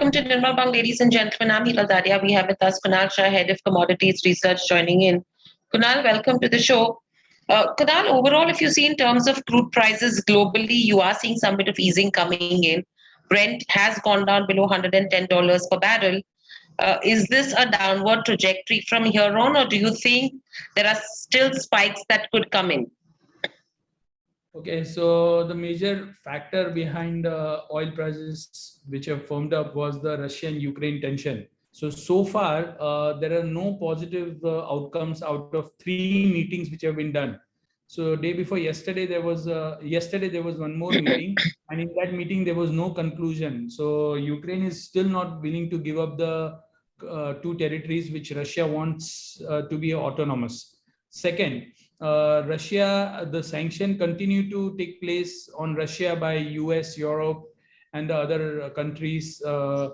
welcome to Nirmal Bang, ladies and gentlemen. I'm Hiral Daria. We have with us Kunal Shah, Head of Commodities Research, joining in. Kunal, welcome to the show. Kunal, overall, if you see in terms of crude prices globally, you are seeing some bit of easing coming in. Brent has gone down below $110 per barrel. Is this a downward trajectory from here on, or do you think there are still spikes that could come in? Okay, so the major factor behind oil prices which have firmed up was the Russia-Ukraine tension. So far, there are no positive outcomes out of 3 meetings which have been done. So day before yesterday, there was one more meeting, and in that meeting there was no conclusion. So Ukraine is still not willing to give up the 2 territories which Russia wants to be autonomous. Second, the sanction continue to take place on Russia by US, Europe, and the other countries. A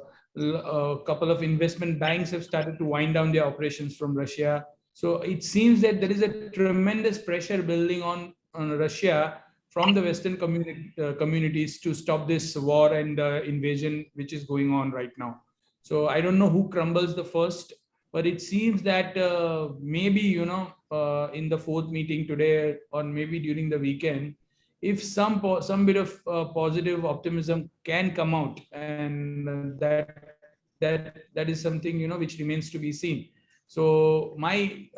couple of investment banks have started to wind down their operations from Russia. So it seems that there is a tremendous pressure building on Russia from the Western communities to stop this war and invasion which is going on right now. So I don't know who crumbles the first, but it seems that maybe, in the fourth meeting today or maybe during the weekend, if some bit of positive optimism can come out, and that is something which remains to be seen. So my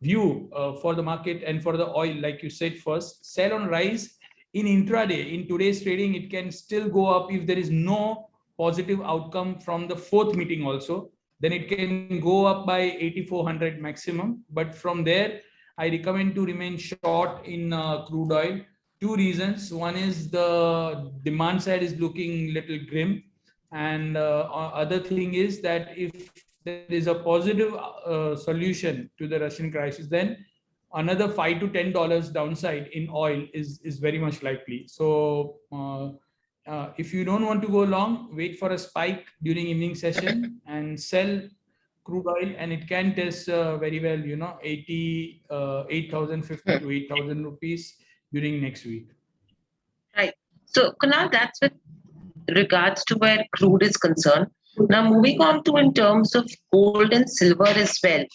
view for the market and for the oil, like you said, first sell on rise. In intraday, in today's trading, it can still go up if there is no positive outcome from the fourth meeting also. Then it can go up by 8,400 maximum. But from there, I recommend to remain short in crude oil. 2 reasons. One is the demand side is looking little grim, and other thing is that if there is a positive solution to the Russian crisis, then another $5 to $10 downside in oil is very much likely. So if you don't want to go long, wait for a spike during evening session and sell crude oil, and it can test very well, 8,050 to 8,000 rupees during next week. Right. So, Kunal, that's with regards to where crude is concerned. Now, moving on to in terms of gold and silver as well.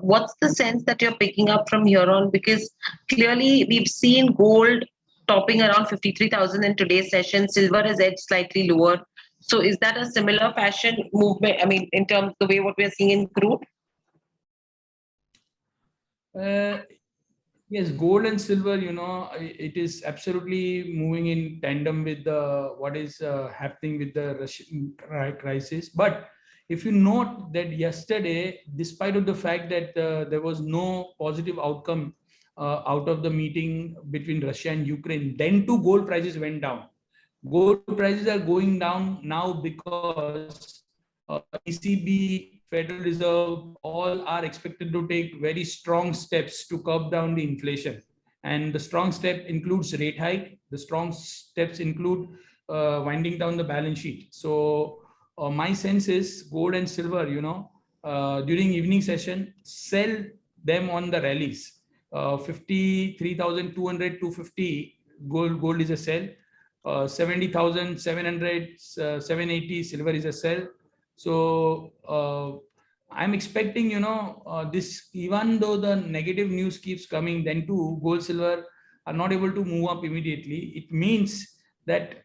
What's the sense that you're picking up from here on? Because clearly we've seen gold topping around 53,000 in today's session. Silver has edged slightly lower. So is that a similar fashion movement? I mean, in terms of the way what we're seeing in crude? Yes, gold and silver, it is absolutely moving in tandem with what is happening with the Russian crisis. But if you note that yesterday, despite of the fact that there was no positive outcome out of the meeting between Russia and Ukraine, then too gold prices went down. Gold prices are going down now because ECB, Federal Reserve, all are expected to take very strong steps to curb down the inflation. And the strong step includes rate hike. The strong steps include winding down the balance sheet. So my sense is gold and silver, during evening session, sell them on the rallies. 53,200 to 50, gold is a sell. 70,700, 780, silver is a sell. So I'm expecting, this, even though the negative news keeps coming, then too gold, silver are not able to move up immediately. It means that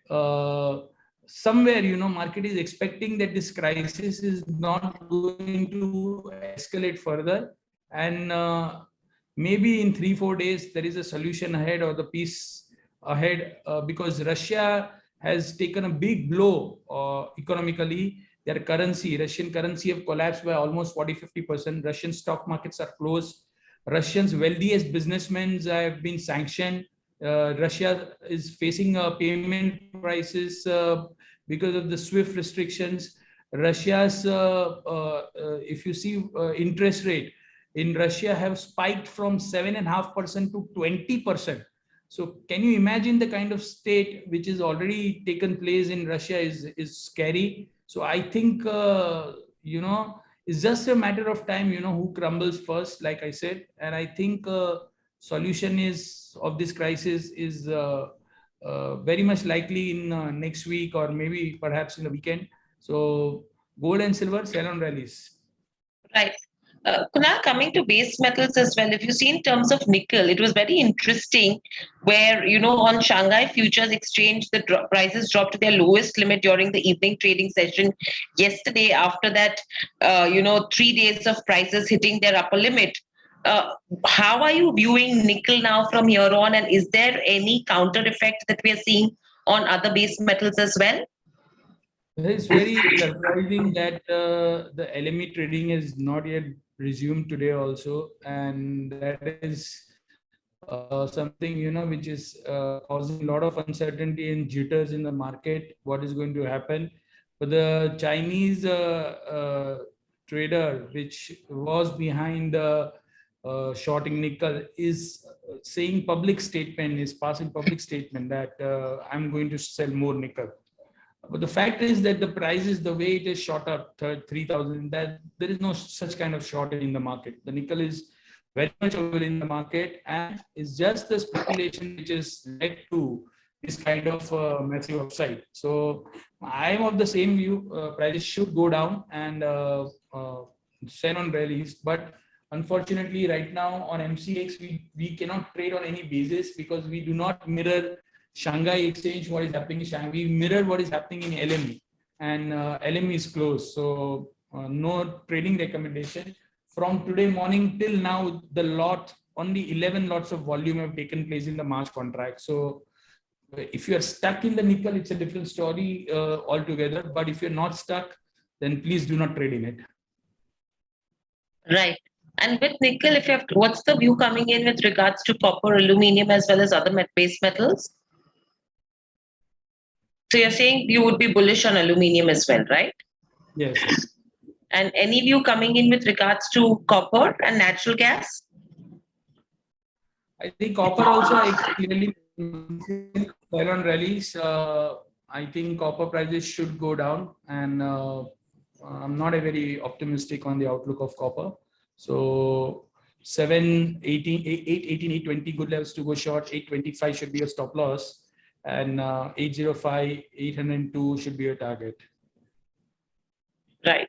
somewhere, market is expecting that this crisis is not going to escalate further, and maybe in 3-4 days there is a solution ahead, or the peace ahead, because Russia has taken a big blow economically. Their currency, Russian currency, have collapsed by almost 40-50%. Russian stock markets are closed. Russians' wealthiest businessmen have been sanctioned. Russia is facing a payment crisis because of the SWIFT restrictions. Russia's, if you see, interest rate in Russia have spiked from 7.5% to 20%. So can you imagine the kind of state which is already taken place in Russia is scary. So I think, it's just a matter of time, who crumbles first, like I said. And I think solution of this crisis is very much likely in next week, or maybe perhaps in the weekend. So gold and silver sell on rallies. Right. Kunal, coming to base metals as well, if you see in terms of nickel, it was very interesting where, on Shanghai Futures Exchange, the prices dropped to their lowest limit during the evening trading session yesterday after that, 3 days of prices hitting their upper limit. Uh, how are you viewing nickel now from here on? And is there any counter effect that we are seeing on other base metals as well? It's very surprising that the LME trading is not yet resumed today also, and that is something which is causing a lot of uncertainty and jitters in the market. What is going to happen? But the Chinese trader, which was behind the shorting nickel, is saying public statement, is passing public statement that I'm going to sell more nickel. But the fact is that the price is the way it is shot up 3,000, that there is no such kind of shortage in the market. The nickel is very much available in the market, and it's just the speculation which has led to this kind of massive upside. So I'm of the same view. Prices should go down and sell on rallies, but unfortunately, right now on MCX, we cannot trade on any basis because we do not mirror Shanghai exchange, what is happening in Shanghai. We mirror what is happening in LME, and LME is closed. So no trading recommendation. From today morning till now, only 11 lots of volume have taken place in the March contract. So if you are stuck in the nickel, it's a different story altogether. But if you're not stuck, then please do not trade in it. Right. And with nickel, what's the view coming in with regards to copper, aluminium, as well as other base metals? So you're saying you would be bullish on aluminium as well, right? Yes. And any view coming in with regards to copper and natural gas? I think copper also clearly fell on rallies. I think copper prices should go down, and I'm not a very optimistic on the outlook of copper. So 718, 818, 820 good levels to go short. 825 should be a stop loss, and 805, 802 should be a target. Right.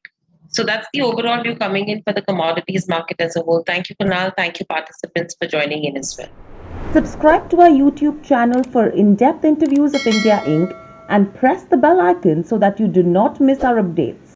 So that's the overall view coming in for the commodities market as a whole. Thank you, Kunal. Thank you, participants, for joining in as well. Subscribe to our YouTube channel for in-depth interviews of India Inc. and press the bell icon so that you do not miss our updates.